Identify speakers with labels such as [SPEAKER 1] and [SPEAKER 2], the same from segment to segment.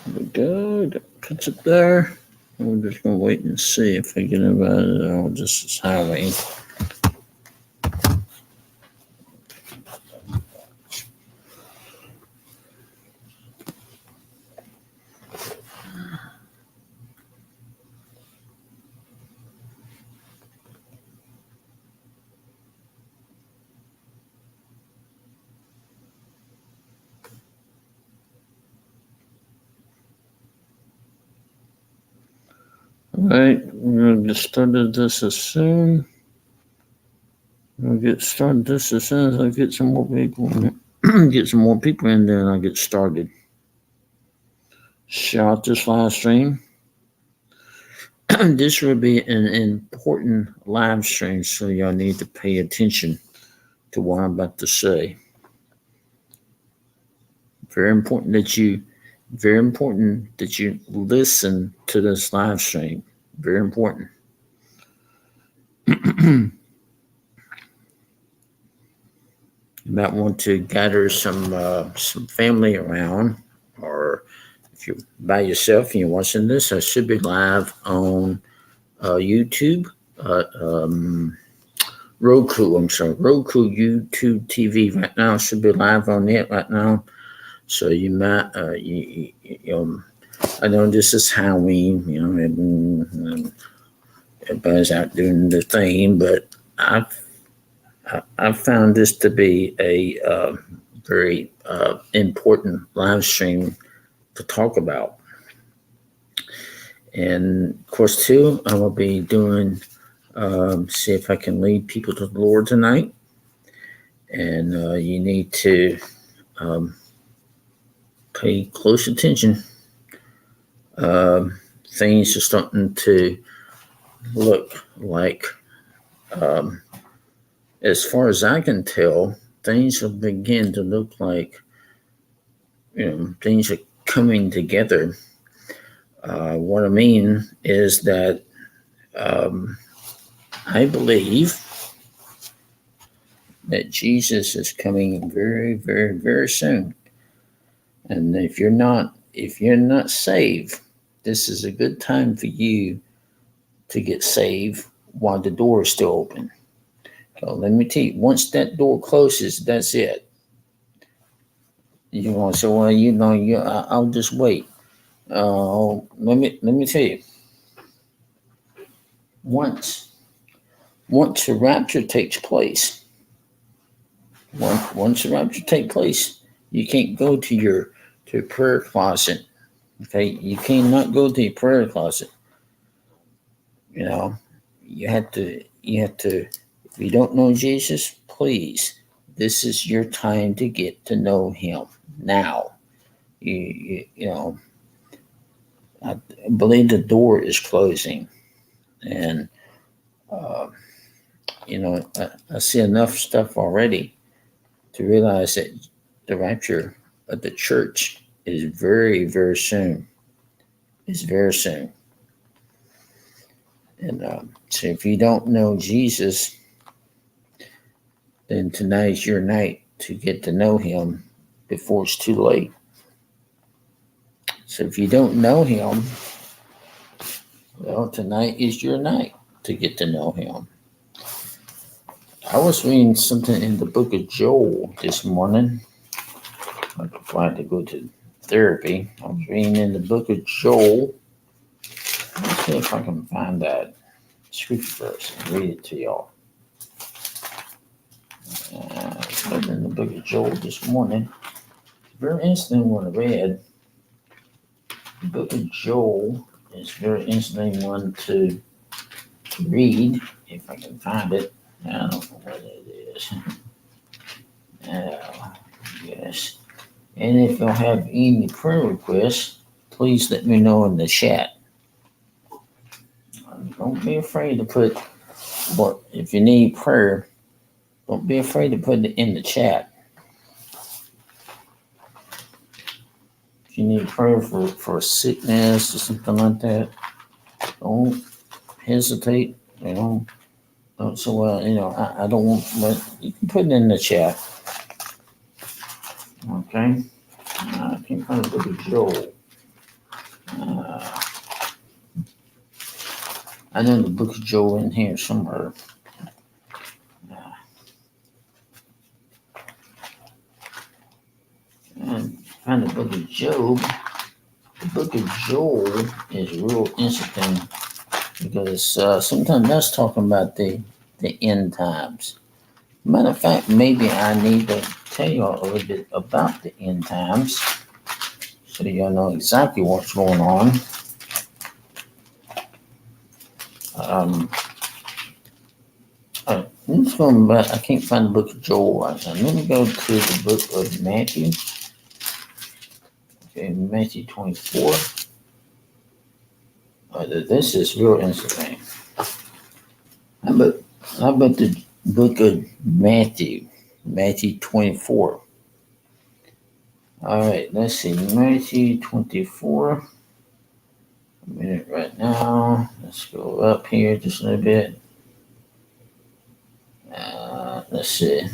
[SPEAKER 1] There we go. That puts it there. We're just going to wait and see if we get anybody. Oh, just as highway. All right, we're going to get started this as soon. I'll get started this as soon as I get some more people in. Get some more people in there and I'll get started. Share out this live stream. This will be an important live stream, so y'all need to pay attention to what I'm about to say. Very important that you listen to this live stream. Very important. You might want to gather some family around, or if you're by yourself and you're watching this, I should be live on YouTube, Roku. Roku, YouTube TV right now. Should be live on it right now. So you might, I know this is Halloween, and everybody's out doing the thing, but I've found this to be a very important live stream to talk about. And of course, too, I will be doing, see if I can lead people to the Lord tonight. And you need to pay close attention. Things are starting to look like, as far as I can tell, things will begin to look like, things are coming together. What I mean is that I believe that Jesus is coming very, very, very soon. And if you're not saved, this is a good time for you to get saved while the door is still open. So let me tell you, once that door closes, that's it. You want to say, well, I'll just wait. Let me tell you. Once the rapture takes place, you can't go to your prayer closet. Okay, you cannot go to your prayer closet. You have to. If you don't know Jesus, please, this is your time to get to know Him now. I believe the door is closing, and I see enough stuff already to realize that the rapture of the church is very, very soon. It's very soon. And so if you don't know Jesus, then tonight's your night to get to know Him before it's too late. So if you don't know Him, well, tonight is your night to get to know Him. I was reading something in the book of Joel this morning. Before I had to go to therapy, I was reading in the book of Joel. Let's see if I can find that scripture verse and read it to y'all. I was reading in the book of Joel this morning. It's very interesting what I read. The book of Joel is a very interesting one to read, if I can find it. I don't know what it is. Yes. And if y'all have any prayer requests, please let me know in the chat. Don't be afraid to put, but if you need prayer, don't be afraid to put it in the chat. If you need prayer for sickness or something like that, don't hesitate. Don't say, well, I don't want, but you can put it in the chat. Okay? I can't find the book of Joel. I know the book of Joel in here somewhere. And find the book of Job. The book of Joel is real interesting because sometimes that's talking about the end times. Matter of fact, maybe I need to tell you all a little bit about the end times so y'all know exactly what's going on. I'm just going back. I can't find the book of Joel right now. Let me go to the book of Matthew. Okay, Matthew 24. This is real interesting. How about the book of Matthew? Matthew 24. All right, let's see. Matthew 24. A minute right now. Let's go up here just a little bit. Let's see.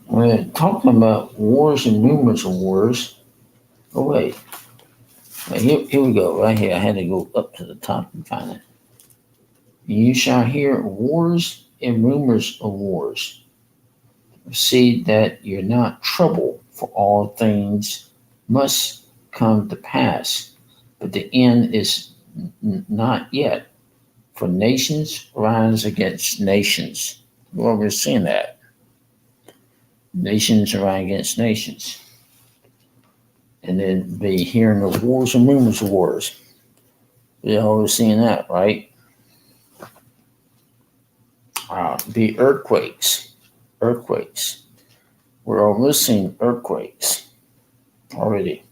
[SPEAKER 1] We're talking about wars and rumors of wars. Oh, wait. Here we go. Right here. I had to go up to the top and find it. You shall hear wars and rumors of wars. See that you're not troubled, for all things must come to pass, but the end is not yet. For nations rise against nations. Well, we're seeing that. Nations rise against nations. And then be hearing of wars and rumors of wars. We're always seeing that, right? The earthquakes. Earthquakes. We're almost seeing earthquakes already.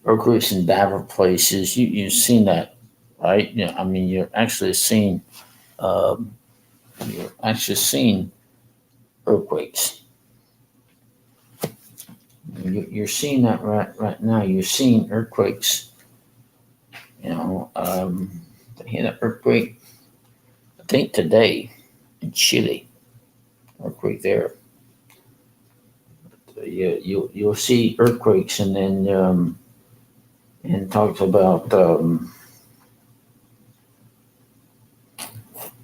[SPEAKER 1] Earthquakes in diverse places. You've seen that, right? I mean, you're actually seeing earthquakes. You're seeing that right now. You're seeing earthquakes. They had an earthquake, I think today in Chile. Earthquake there. So you'll see earthquakes, and then and talks about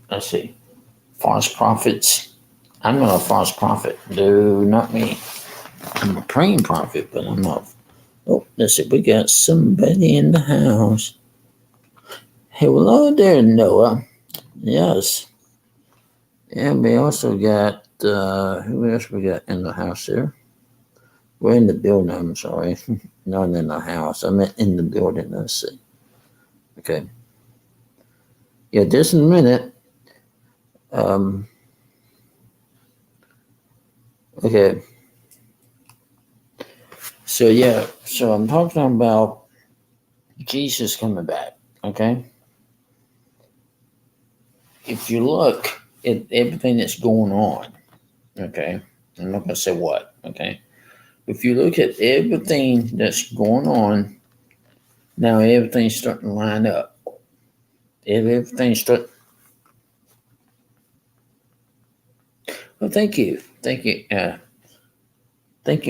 [SPEAKER 1] let's see, false prophets. I'm not a false prophet. No, not me. I'm a praying prophet, but I'm not. Oh, let's see. We got somebody in the house. Hello there, Noah. Yes. And we also got, who else we got in the house here? We're in the building, I'm sorry. Not in the house. I meant in the building. Let's see. Okay. Yeah, just in a minute. Okay. So I'm talking about Jesus coming back. Okay. If you look at everything that's going on, okay, I'm not going to say what, okay. If you look at everything that's going on, now everything's starting to line up. Everything's starting. Well, thank you. Thank you,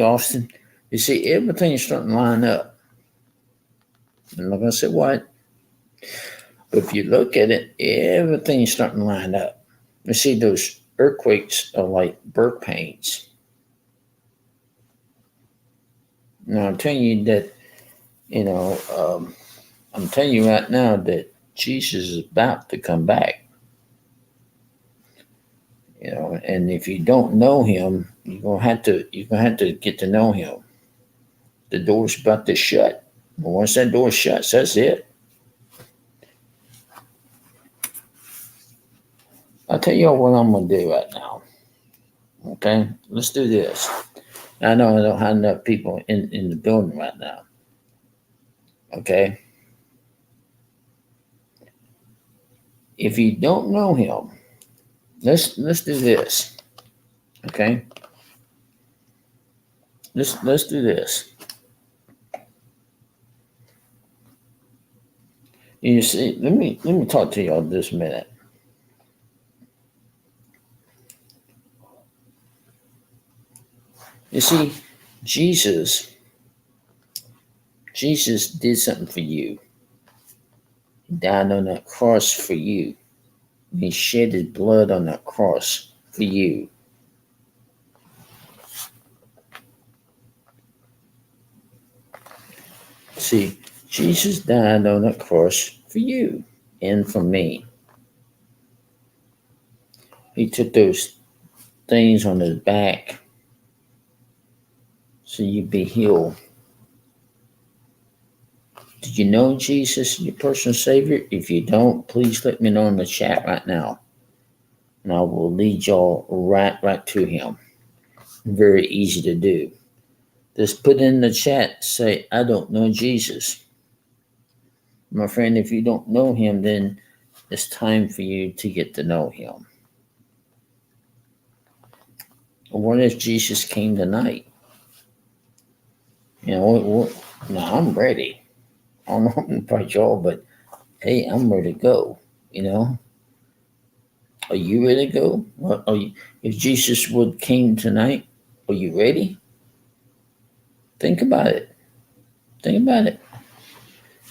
[SPEAKER 1] Austin. You see, everything's starting to line up. I'm not going to say what, but if you look at it, everything's starting to line up. You see, those earthquakes are like birth pains. Now, I'm telling you that, I'm telling you right now that Jesus is about to come back. And if you don't know him, you're gonna have to get to know him. The door's about to shut. But once that door shuts, that's it. I'll tell you what I'm gonna do right now. Okay? Let's do this. I know I don't have enough people in the building right now. Okay? If you don't know him, let's do this. Okay? Let's do this. You see, let me talk to y'all this minute. You see, Jesus Jesus did something for you. He died on that cross for you. He shed his blood on that cross for you. See, Jesus died on that cross for you and for me. He took those things on his back so you'd be healed. Did you know Jesus, your personal Savior? If you don't, please let me know in the chat right now, and I will lead y'all right to him. Very easy to do. Just put in the chat, say, I don't know Jesus. My friend, if you don't know him, then it's time for you to get to know him. What if Jesus came tonight? You know, now I'm ready. I don't know about y'all, but hey, I'm ready to go. You know, are you ready to go? If Jesus came tonight, are you ready? Think about it. Think about it.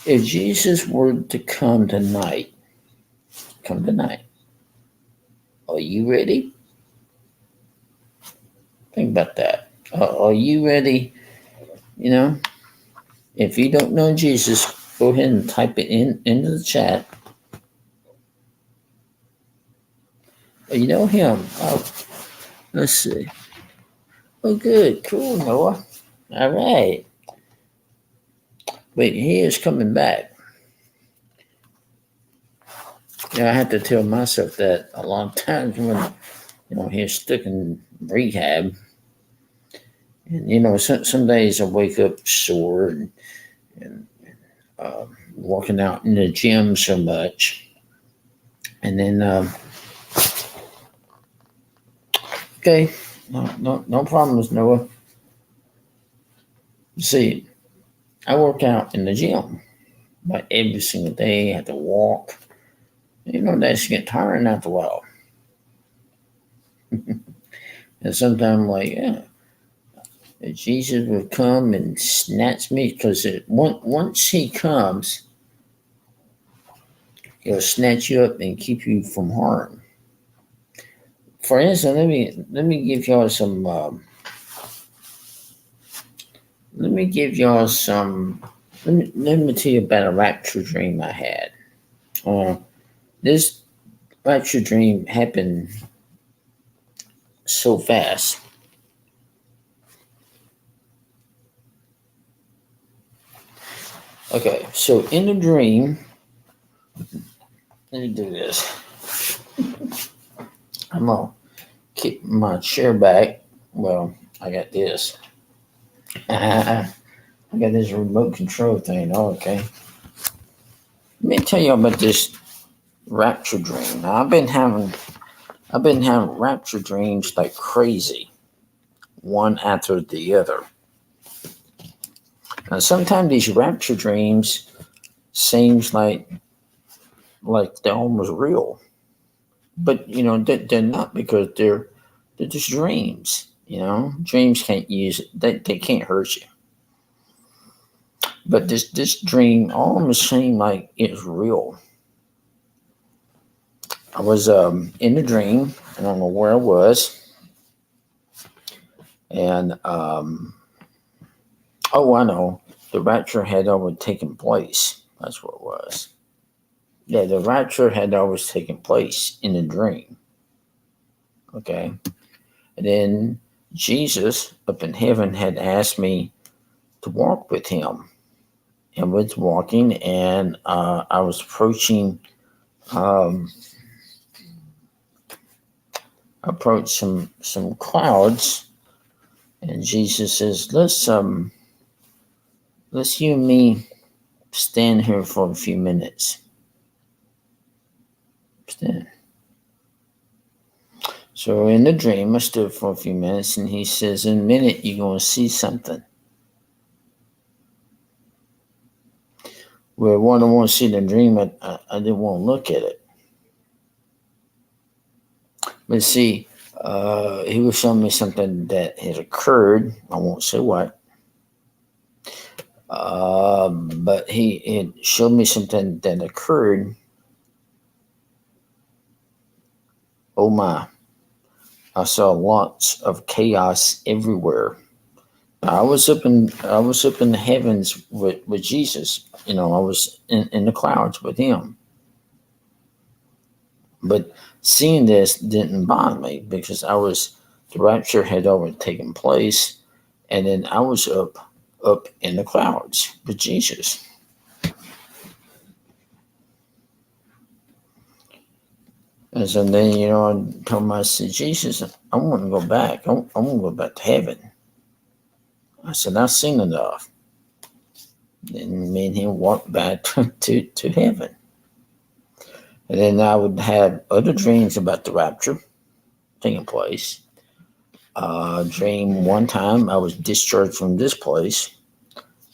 [SPEAKER 1] If Jesus were to come tonight, are you ready? Think about that. Are you ready? You know, if you don't know Jesus, go ahead and type it into the chat. You know him. Oh, let's see. Oh, good. Cool, Noah. All right. Wait, he is coming back. You know, I had to tell myself that a long time when, he's stuck in rehab. And, some days I wake up sore and walking out in the gym so much. And then, okay, no problems, Noah. See, I work out in the gym, but every single day I have to walk. That's get tiring after a while. And sometimes I'm like, yeah, if Jesus would come and snatch me, because once he comes, he'll snatch you up and keep you from harm. For instance, let me give y'all some. Let me tell you about a rapture dream I had. This rapture dream happened so fast. Okay, so in the dream, let me do this. I'm gonna kick my chair back. Well, I got this. I got this remote control thing. Oh, okay. Let me tell you about this rapture dream. Now, I've been having rapture dreams like crazy, one after the other. Now, sometimes these rapture dreams seems like they're almost real, but they're not, because they're just dreams. Dreams can't use it. They can't hurt you. But this dream almost seemed like it's real. I was in a dream. I don't know where I was. And, I know. The rapture had already taken place. That's what it was. Yeah, the rapture had always taken place in a dream. Okay. And then Jesus up in heaven had asked me to walk with him. And was walking, and I was approaching some clouds, and Jesus says, let's you and me stand here for a few minutes. Stand. So in the dream, I stood for a few minutes, and he says, in a minute, you're going to see something. Well, when I want to see the dream, I didn't want to look at it. But see, he was showing me something that had occurred. I won't say what. But he showed me something that occurred. Oh my! I saw lots of chaos everywhere. I was up in the heavens with Jesus. I was in the clouds with him. But seeing this didn't bother me because the rapture had already taken place, and then I was up in the clouds with Jesus. And so then, I told him, I said, Jesus, I want to go back. I want to go back to heaven. I said, I've seen enough. Then me and him walked back to heaven. And then I would have other dreams about the rapture taking place. Dream one time I was discharged from this place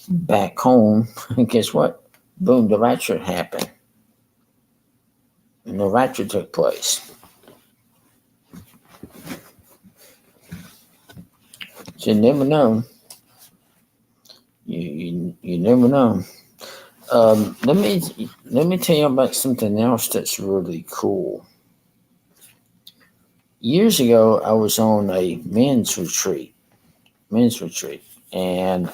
[SPEAKER 1] back home. And guess what? Boom, the rapture happened. And the rapture took place. So you never know. You never know. Let me tell you about something else that's really cool. Years ago, I was on a men's retreat, and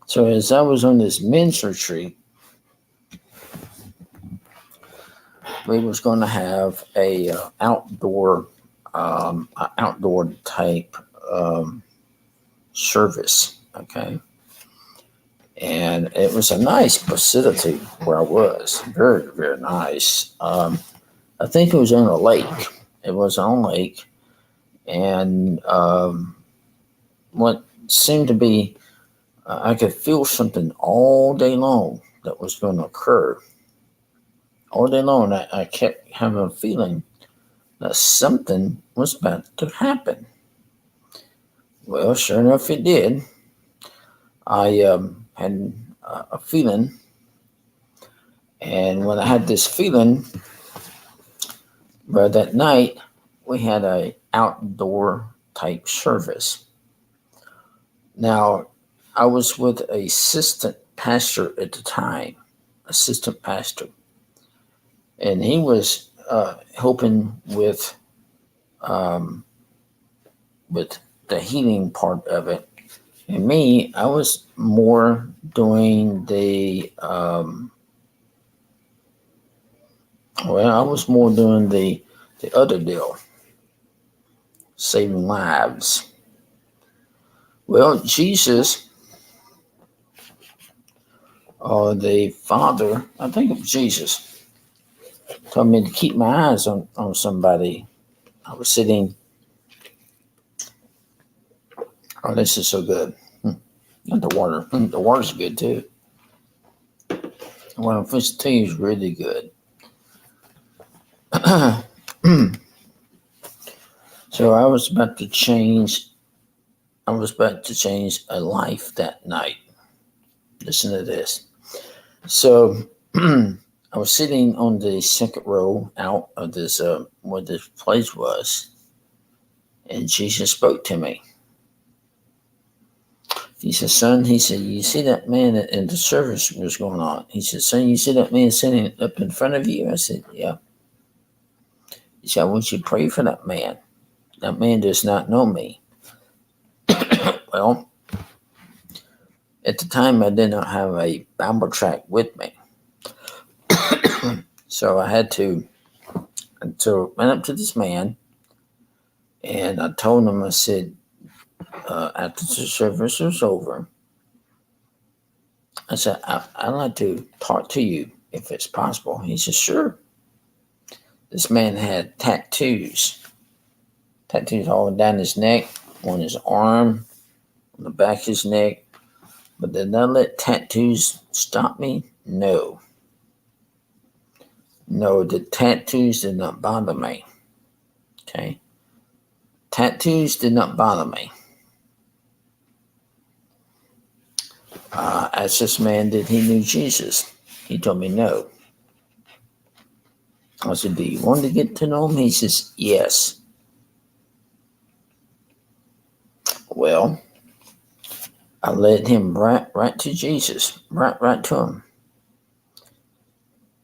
[SPEAKER 1] so as I was on this men's retreat, we was going to have a outdoor type service, okay, and it was a nice facility where I was, very very nice. I think it was on a lake. It was on a lake, and what seemed to be, I could feel something all day long that was going to occur. All day long, I kept having a feeling that something was about to happen. Well, sure enough, it did. I had a feeling, and when I had this feeling, well, that night we had a outdoor type service. Now, I was with a assistant pastor at the time, assistant pastor, and he was helping with the healing part of it. And me, I was more doing I was more doing the other deal, saving lives. Well, Jesus, or the Father, I think it was Jesus, told me to keep my eyes on somebody. I was sitting. Oh, this is so good. Not the water. The water's good too. Well, fish tea is really good. So I was about to change. I was about to change a life that night. Listen to this. So I was sitting on the second row out of this where this place was, and Jesus spoke to me. He said, "Son," he said, "you see that man?" And the service was going on. He said, "Son, you see that man sitting up in front of you?" I said, "Yeah." He said, "I want you to pray for that man. That man does not know me." Well, at the time, I did not have a Bible tract with me. So I had to, so I went up to this man, and I told him, I said, after the service was over, I said, I'd like to talk to you if it's possible. He said, sure. This man had tattoos all down his neck, on his arm, on the back of his neck. But did I let tattoos stop me? No. No, the tattoos did not bother me. Okay? Tattoos did not bother me. Asked this man, did he knew Jesus? He told me no. I said, do you want to get to know him? He says, yes. Well, I led him right to Jesus, right to him.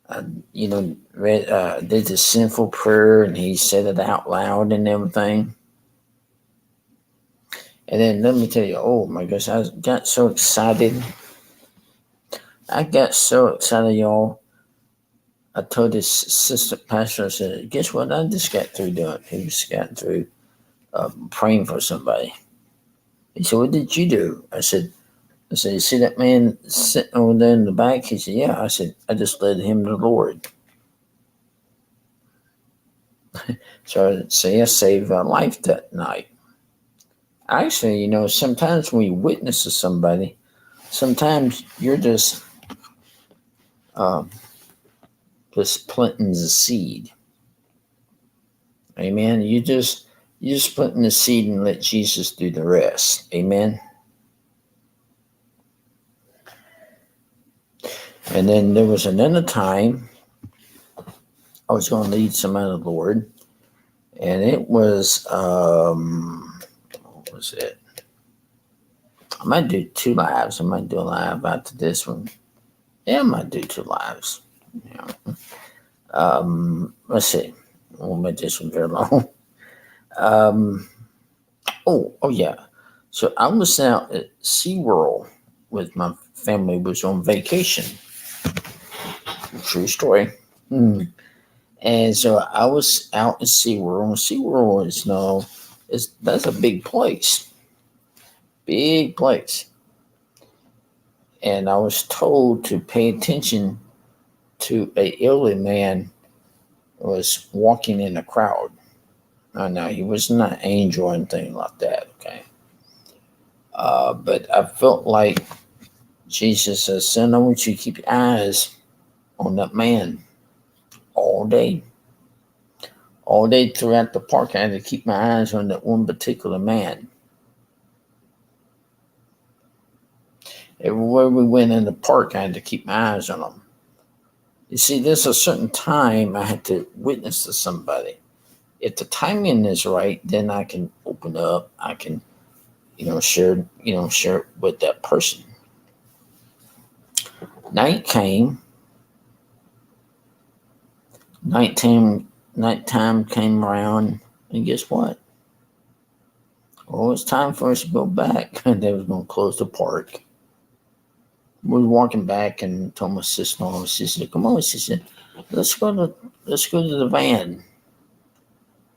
[SPEAKER 1] I, did the sinful prayer, and he said it out loud and everything. And then let me tell you, oh my gosh, I got so excited. Y'all. I told this assistant pastor, I said, guess what I just got through doing? He just got through praying for somebody. He said, what did you do? I said, you see that man sitting over there in the back? He said, yeah. I said, I just led him to the Lord. So I saved a life that night. Actually, sometimes when you witness to somebody, sometimes you're just planting the seed. Amen. You just planting the seed and let Jesus do the rest. Amen. And then there was another time I was going to lead somebody to the Lord, and it was what was it? I might do 2 lives. I might do a live after this one. Yeah, I might do 2 lives. Let's see. I won't make this one very long. Oh yeah. So I was out at SeaWorld with my family. Was on vacation. True story. And so I was out at SeaWorld. SeaWorld that's a big place. Big place. And I was told to pay attention to an elderly man who was walking in the crowd. No, he was not an angel or anything like that, okay? But I felt like Jesus said, son, I want you to keep your eyes on that man all day. All day throughout the park, I had to keep my eyes on that one particular man. Everywhere we went in the park, I had to keep my eyes on him. You see, there's a certain time I had to witness to somebody. If the timing is right, then I can open up. I can, share it with that person. Night came. Nighttime came around, and guess what? Well, it's time for us to go back. They was going to close the park. We were walking back, and told my sister-in-law, she said, "Come on," she said, let's go to the van."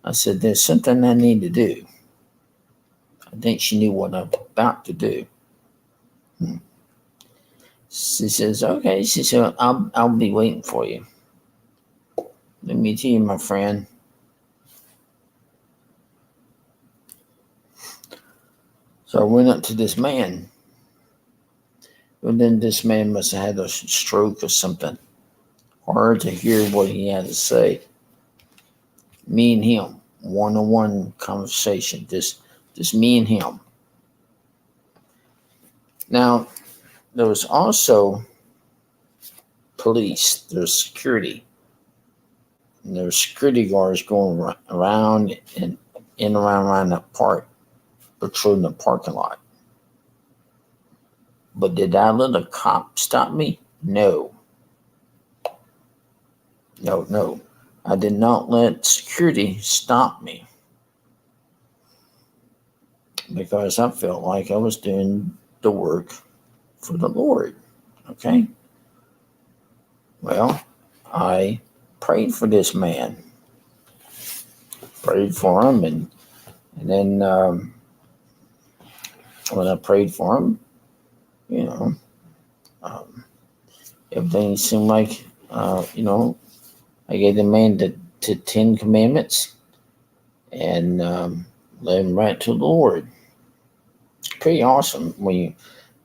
[SPEAKER 1] I said, "There's something I need to do." I think she knew what I'm about to do. She says, "Okay." She said, I'll be waiting for you." Let me tell you, my friend. So I went up to this man. But then this man must have had a stroke or something. Hard to hear what he had to say. Me and him, one-on-one conversation. Just me and him. Now, there was also police. There's security. And there were security guards going around and in and around the park, patrolling the parking lot. But did I let a cop stop me? No. I did not let security stop me because I felt like I was doing the work for the Lord. Okay? Well, I prayed for this man. Prayed for him, and then when I prayed for him, everything seemed like, I gave the man the 10 commandments and led him right to the Lord. Pretty awesome when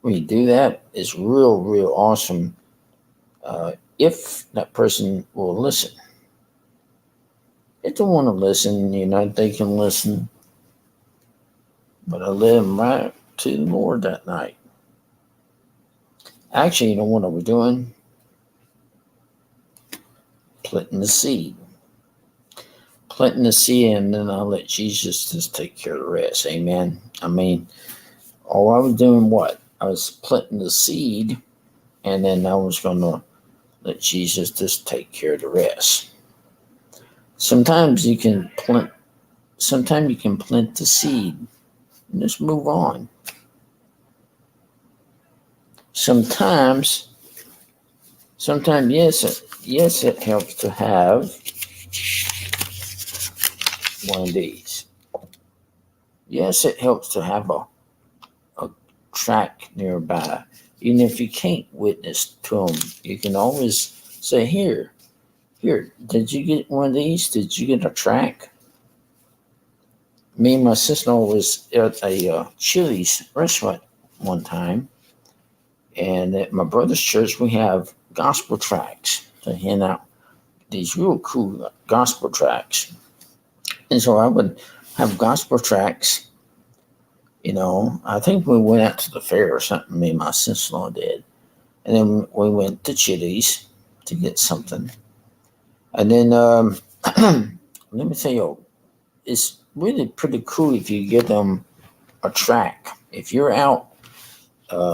[SPEAKER 1] you do that. It's real awesome if that person will listen. If they want to listen, they can listen. But I led him right to the Lord that night. Actually, what I was doing? Planting the seed. Planting the seed, and then I'll let Jesus just take care of the rest. Amen. I mean, all I was doing what? I was planting the seed, and then I was going to let Jesus just take care of the rest. Sometimes you can plant. Sometimes you can plant the seed and just move on. Sometimes yes, it helps to have one of these. Yes, it helps to have a track nearby. Even if you can't witness to them, you can always say, here, did you get one of these? Did you get a track? Me and my sister-in-law was at a Chili's restaurant one time, and at my brother's church, we have gospel tracts to hand out, these real cool gospel tracts. And so I would have gospel tracts. I think we went out to the fair or something, me and my sister-in-law did. And then we went to Chili's to get something. And then, let me tell you, it's really pretty cool if you give them a track. If you're out,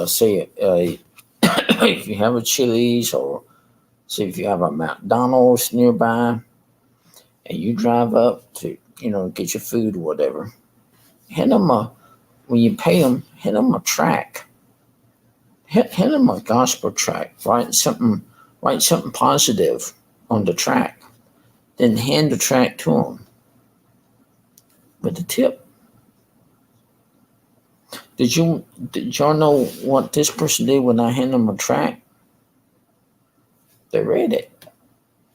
[SPEAKER 1] say, if you have a Chili's, or say if you have a McDonald's nearby, and you drive up to, get your food or whatever, hand them when you pay them, hand them a track. Hand them a gospel track. Write something positive on the track. Then hand the track to them with a tip. Did y'all know what this person did when I hand them a track? They read it.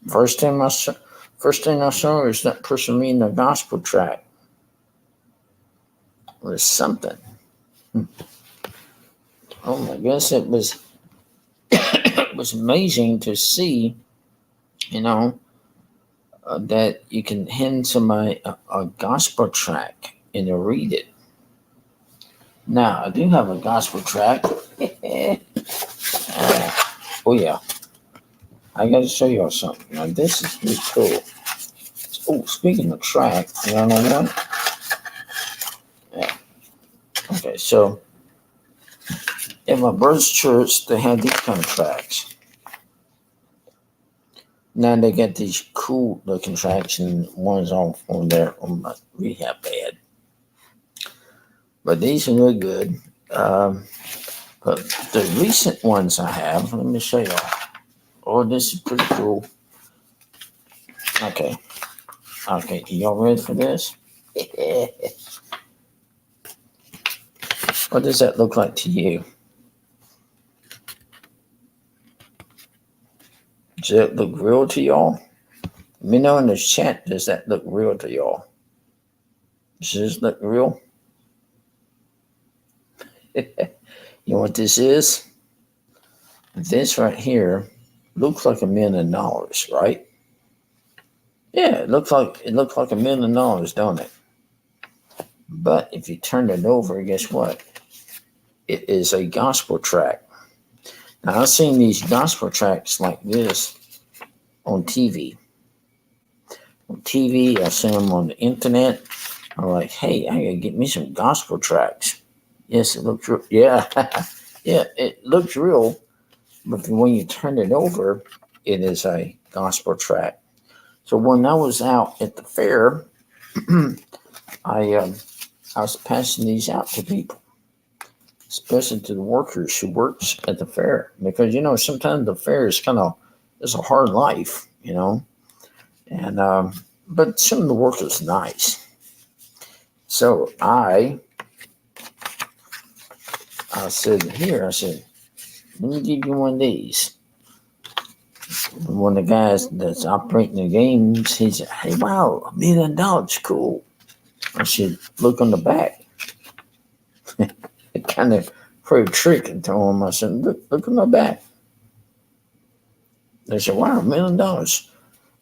[SPEAKER 1] First thing I saw is that person reading the gospel track. It was something. Oh my goodness, it was it was amazing to see, that you can hand somebody a gospel track and they'll read it. Now, I do have a gospel track. Oh yeah, I got to show y'all something. Now, this is really cool. Oh, speaking of track, you know what? Yeah. Okay, so at my brother's church, they had these kind of tracks. Now they got these cool looking tracks, and one's on there on my rehab bed. But these are really good. But the recent ones I have, let me show y'all. Oh, this is pretty cool. Okay, y'all ready for this? What does that look like to you? Does that look real to y'all? Let me know in the chat, does that look real to y'all? Does this look real? You know what this is? This right here looks like $1 million, right? Yeah, it looks like $1 million, don't it? But if you turn it over, guess what? It is a gospel track. Now, I've seen these gospel tracks like this on TV. I've seen them on the internet. I'm like, hey, I gotta get me some gospel tracks. Yes, it looks real. Yeah, yeah, it looks real. But when you turn it over, it is a gospel track. So when I was out at the fair, I was passing these out to people, especially to the workers who works at the fair, because sometimes the fair is it's a hard life, and but some of the work is nice. So I said, let me give you one of these. One of the guys that's operating the games, he said, hey, wow, $1 million, cool. I said, look on the back. It kind of played a trick and told him, I said, look on the back. They said, wow, $1 million.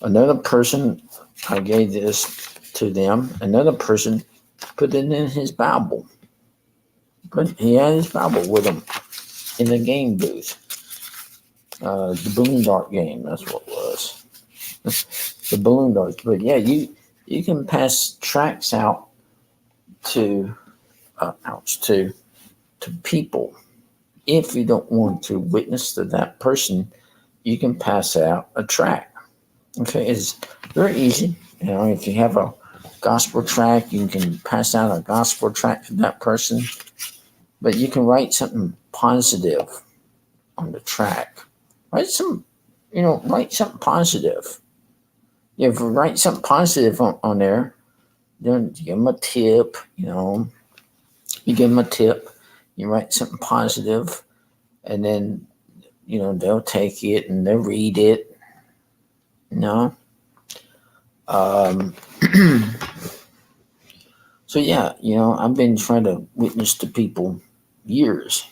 [SPEAKER 1] Another person, I gave this to them. Another person put it in his Bible. But he had his Bible with him in the game booth. The balloon dart game, that's what it was. The balloon darts. But yeah, you can pass tracts out to people. if you don't want to witness to that person, you can pass out a tract. Okay, it's very easy. If you have a gospel tract, you can pass out a gospel tract to that person, but you can write something positive on the tract. Write something positive. If you write something positive on there, then you give them a tip. You give them a tip. You write something positive, and then they'll take it and they'll read it. Um, so yeah, I've been trying to witness to people years,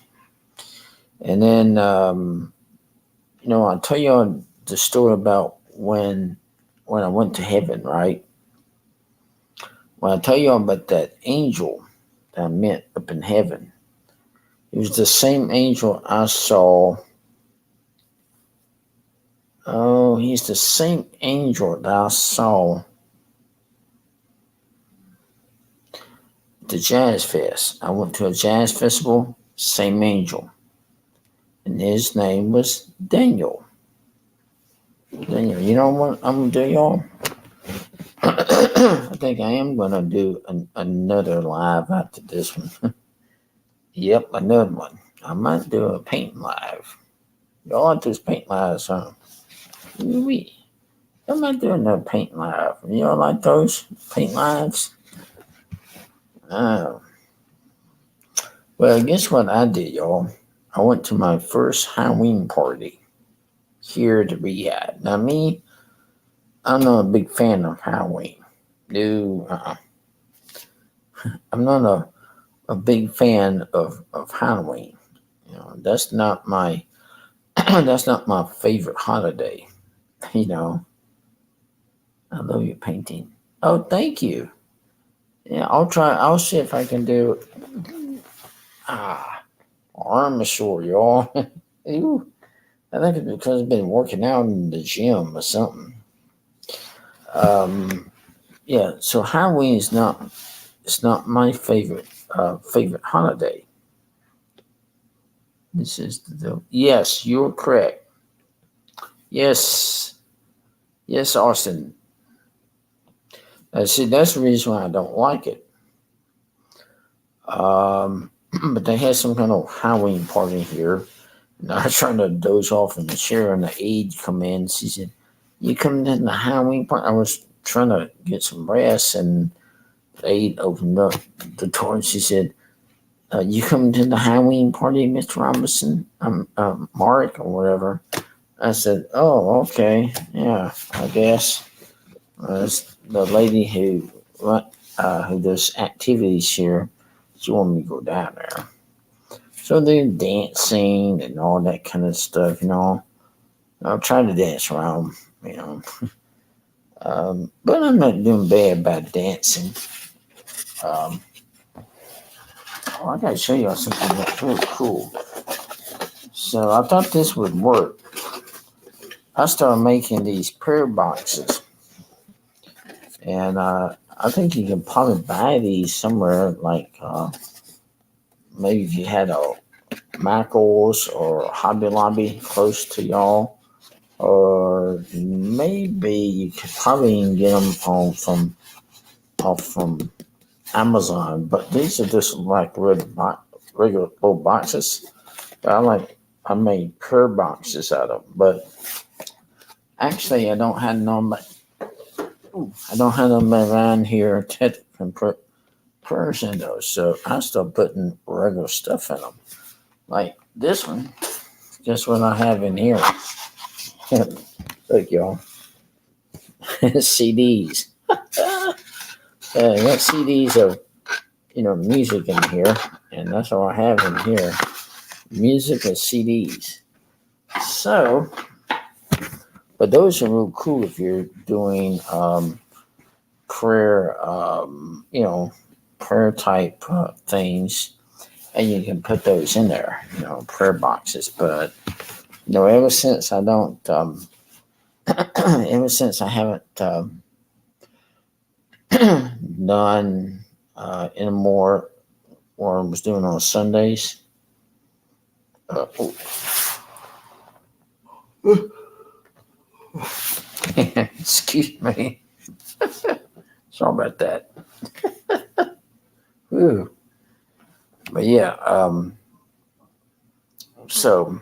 [SPEAKER 1] and then I'll tell you the story about when I went to heaven, right? When I tell you about that angel that I met up in heaven, it was the same angel I saw. Oh, he's the same angel that I saw at the Jazz Fest. I went to a jazz festival, same angel. And his name was Daniel. Daniel, you know what I'm going to do, y'all? I think I am going to do another live after this one. Yep, another one. I might do a paint live. Y'all like those paint lives, huh? I might do another paint live. Y'all like those paint lives? Well, guess what I did, y'all? I went to my first Halloween party here at Riyadh. Now, I'm not a big fan of Halloween. No, I'm not a big fan of Halloween. That's not my that's not my favorite holiday. I love your painting. Oh, thank you. Yeah, I'll try. I'll see if I can do. Armasaur, y'all. Ew. I think it's because I've been working out in the gym or something. Yeah. So Halloween is not. It's not my favorite holiday. This is yes, you're correct. Yes, yes, Austin. See, that's the reason why I don't like it. But they had some kind of Halloween party here. And I was trying to doze off in the chair, and the aide come in. She said, "You coming to the Halloween party?" I was trying to get some rest, and the aide opened up the door, and she said, "You coming to the Halloween party, Mr. Robinson? Mark or whatever." I said, "Oh, okay, yeah, I guess." It's the lady who does activities here. She wanted me to go down there. So they're dancing and all that kind of stuff, I'll try to dance around, but I'm not doing bad about dancing. I gotta show y'all something that's really cool. So I thought this would work. I started making these prayer boxes, and I think you can probably buy these somewhere, like maybe if you had a Michael's or Hobby Lobby close to y'all, or maybe you could probably even get them from Amazon. But these are just like regular little boxes. I made prayer boxes out of them, but actually I don't have none. I don't have them around here that can put prayers in those, so I start putting regular stuff in them, like this one. Just what I have in here. Look, y'all. CDs. I got CDs of music in here, and that's all I have in here. Music and CDs. So, but those are real cool if you're doing prayer, prayer type things, and you can put those in there, prayer boxes. But ever since I don't, ever since I haven't done anymore, or was doing on Sundays, Oh. Excuse me. Sorry about that. Ooh. But yeah, so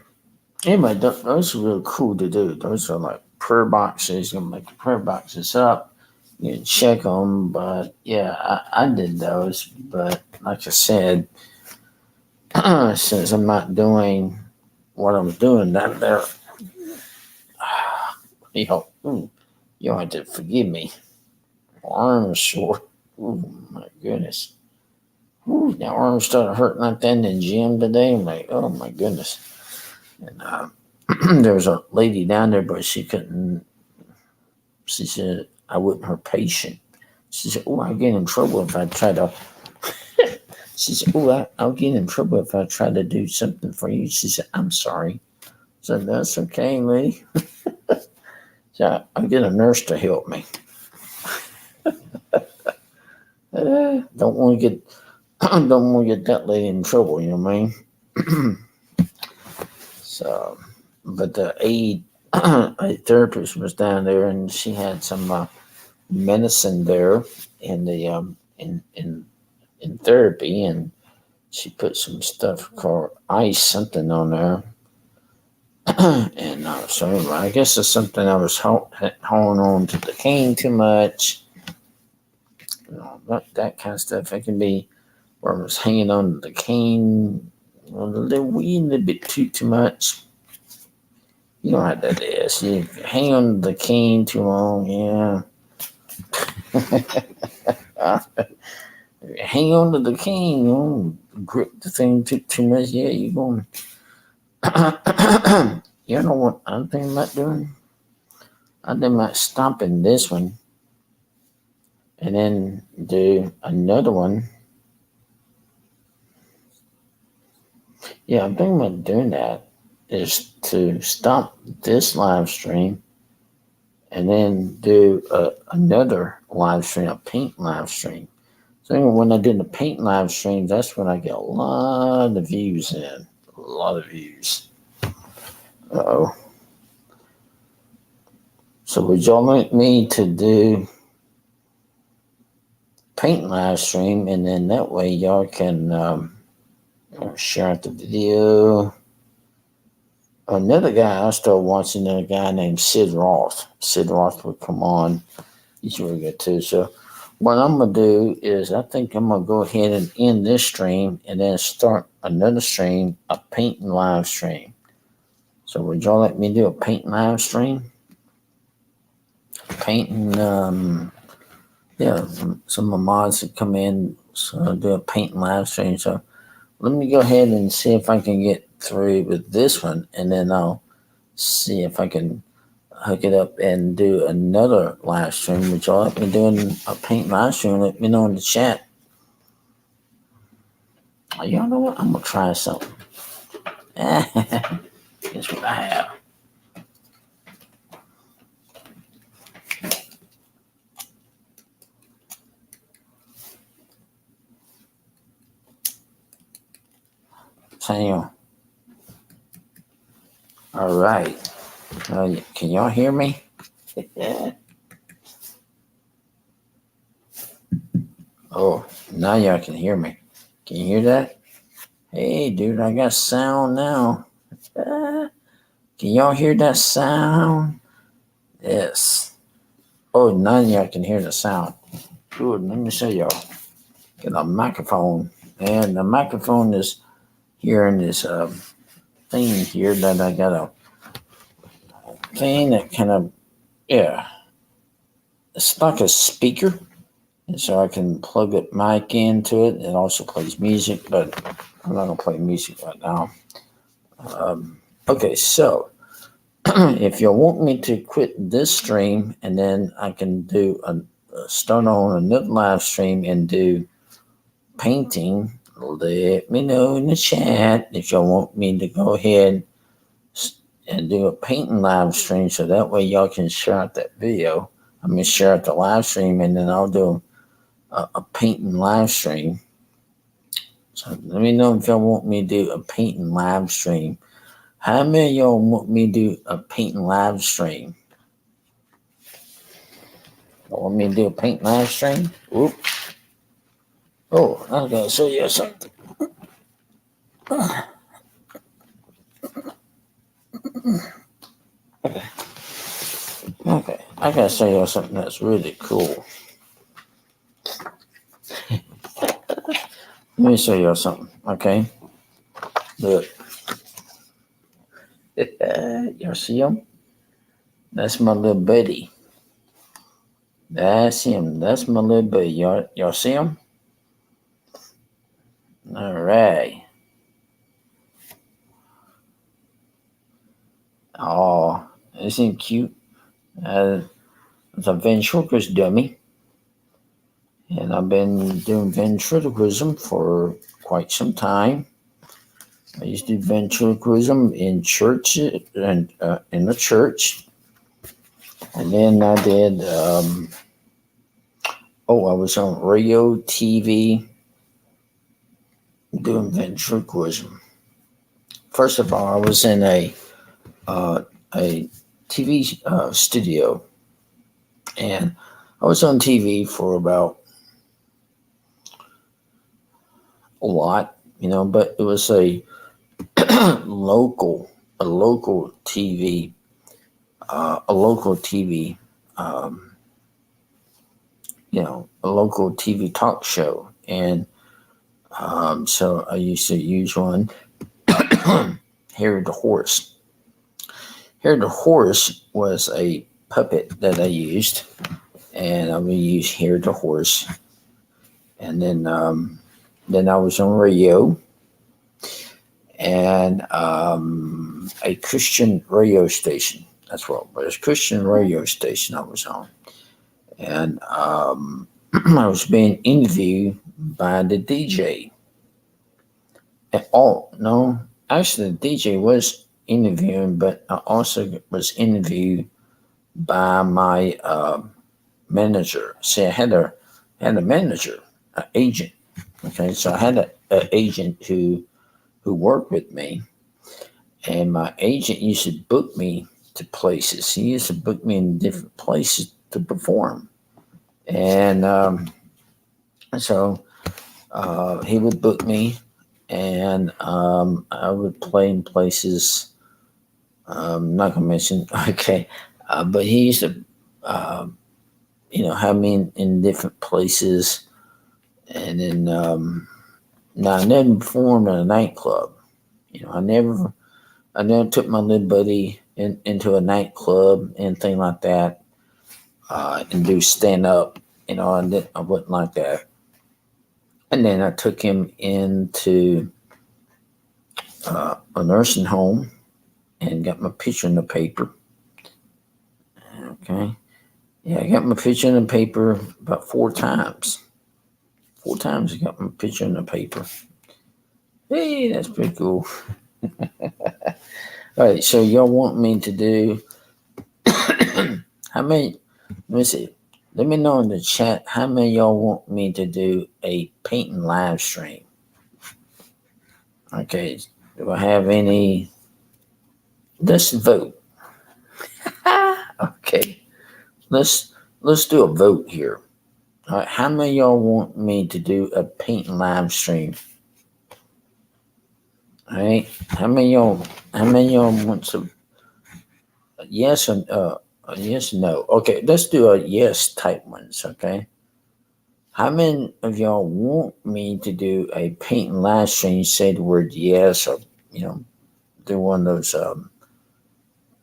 [SPEAKER 1] anyway, those are really cool to do. Those are like prayer boxes. You can make the prayer boxes up. You can check them. But yeah, I did those. But like I said, since I'm not doing what I'm doing down there, you know, you have to forgive me. My arm is sore. Oh my goodness. Ooh, my arm started hurting like that in the gym today. I'm like, oh my goodness. And there was a lady down there, but she couldn't. She said I wasn't her patient. She said, "Oh, I'll get in trouble if I try to." She said, "Oh, I'll get in trouble if I try to do something for you." She said, "I'm sorry." I said, "That's okay, lady." So I'll get a nurse to help me. Don't want to get, don't want to get that lady in trouble. You know what I mean? So, but the aide, a therapist was down there, and she had some medicine there in the in therapy, and she put some stuff called ice something on there. And so anyway, I guess it's something I was holding on to the cane too much. You know, that kind of stuff. It can be where I was hanging on to the cane a little bit too much. You know how that is. You hang on to the cane too long, yeah. Hang on to the cane, you know, grip the thing too much, yeah, you're going. You know what I'm thinking about doing? I think about stopping this one and then do another one. Yeah, I'm thinking about doing that is to stop this live stream and then do another live stream, a paint live stream. So when I do the paint live stream, that's when I get a lot of views in. A lot of views. Uh-oh. So would y'all like me to do paint live stream, and then that way y'all can share out the video. Another guy I started watching, a guy named Sid Roth. Sid Roth would come on. He's really good too. So what I'm gonna do is I think I'm gonna go ahead and end this stream and then start another stream, a painting live stream. So would y'all let me do a painting live stream? Painting, yeah, some of my mods that come in, so I'll do a painting live stream. So let me go ahead and see if I can get through with this one, and then I'll see if I can hook it up and do another live stream, which y'all let me doing a paint live stream. Let me know in the chat. Y'all know what? I'm gonna try something. Guess what I have. Hang on. All right. Can y'all hear me? Oh, now y'all can hear me. Can you hear that? Hey, dude, I got sound now. Can y'all hear that sound? Yes. Oh, now y'all can hear the sound. Good. Let me show y'all. Get a microphone, and the microphone is here in this thing here that I got a thing that kind of, yeah, it's like a speaker, and so I can plug a mic into it. It also plays music, but I'm not gonna play music right now. Okay, so if you want me to quit this stream and then I can do start on another live stream and do painting, let me know in the chat if y'all want me to go ahead and do a painting live stream, so that way y'all can share out that video. I'm gonna share out the live stream, and then I'll do a painting live stream. So let me know if y'all want me to do a painting live stream. How many of y'all want me to do a painting live stream? Y'all want me to do a painting live stream? Oop. Oh, I gotta show you something. Okay. Okay. I gotta show you something that's really cool. Let me show you something, okay? Look. Y'all see him? That's my little buddy. That's him. That's my little buddy. Y'all see him? All right. Oh, isn't he cute? It's a ventriloquist dummy. And I've been doing ventriloquism for quite some time. I used to do ventriloquism in church and in the church. And then I did, I was on radio, TV, doing ventriloquism. First of all, I was in a TV studio, and I was on TV for about a lot, but it was a local TV, a local TV talk show, and so I used to use one, Harry the Horse. Harry the Horse was a puppet that I used, and I would use Harry the Horse, and then I was on radio, and a Christian radio station. That's what it was, Christian radio station I was on, and I was being interviewed by the DJ. Oh no, actually the DJ was interviewing, but I also was interviewed by my manager. See, I had a manager, an agent. Okay, so I had an agent who worked with me, and my agent used to book me to places. He used to book me in different places to perform, and so he would book me, and I would play in places. Not gonna mention, okay, but he used to, have me in different places, and then now I never performed in a nightclub. I never took my little buddy into a nightclub, anything like that, and do stand up. I wasn't like that. And then I took him into a nursing home and got my picture in the paper. Okay. Yeah, I got my picture in the paper about 4 times. 4 times I got my picture in the paper. Hey, that's pretty cool. All right, so y'all want me to do how many? Let me see. Let me know in the chat how many of y'all want me to do a painting live stream. Okay, do I have any? Let's vote. Okay, let's do a vote here. All right, how many of y'all want me to do a painting live stream? All right, how many of y'all want to? Yes or yes, no. Okay, let's do a yes type ones. Okay. How many of y'all want me to do a painting live stream? Say the word yes, or do one of those.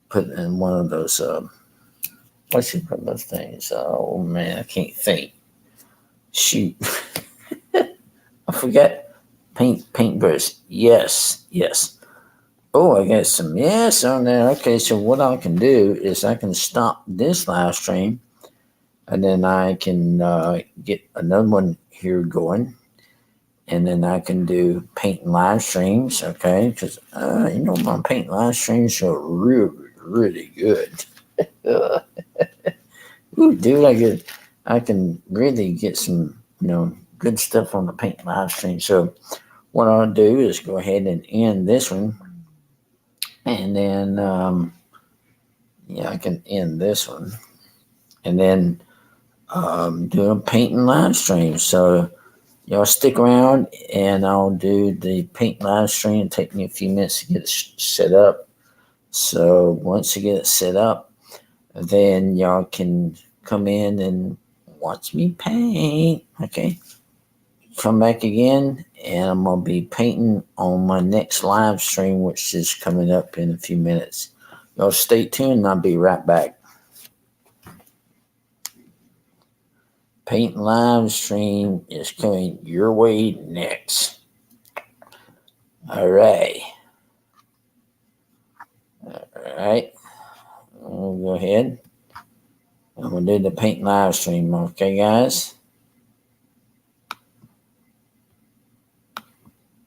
[SPEAKER 1] Put in one of those. What's you put those things? Oh man, I can't think. Shoot, I forgot. Paintbrush. Yes. Oh, I got some yes on there. Okay, so what I can do is I can stop this live stream, and then I can get another one here going, and then I can do paint live streams. Okay, because my paint live streams are really good. Ooh, dude, I can really get some good stuff on the paint live stream. So what I'll do is go ahead and end this one, and then I can end this one, and then do a painting live stream. So y'all stick around, and I'll do the paint live stream. It'll take me a few minutes to get it set up. So once you get it set up, then y'all can come in and watch me paint. Okay. Come back again, and I'm going to be painting on my next live stream, which is coming up in a few minutes. Y'all stay tuned, and I'll be right back. Paint live stream is coming your way next. All right. We'll go ahead. I'm going to do the paint live stream. Okay, guys?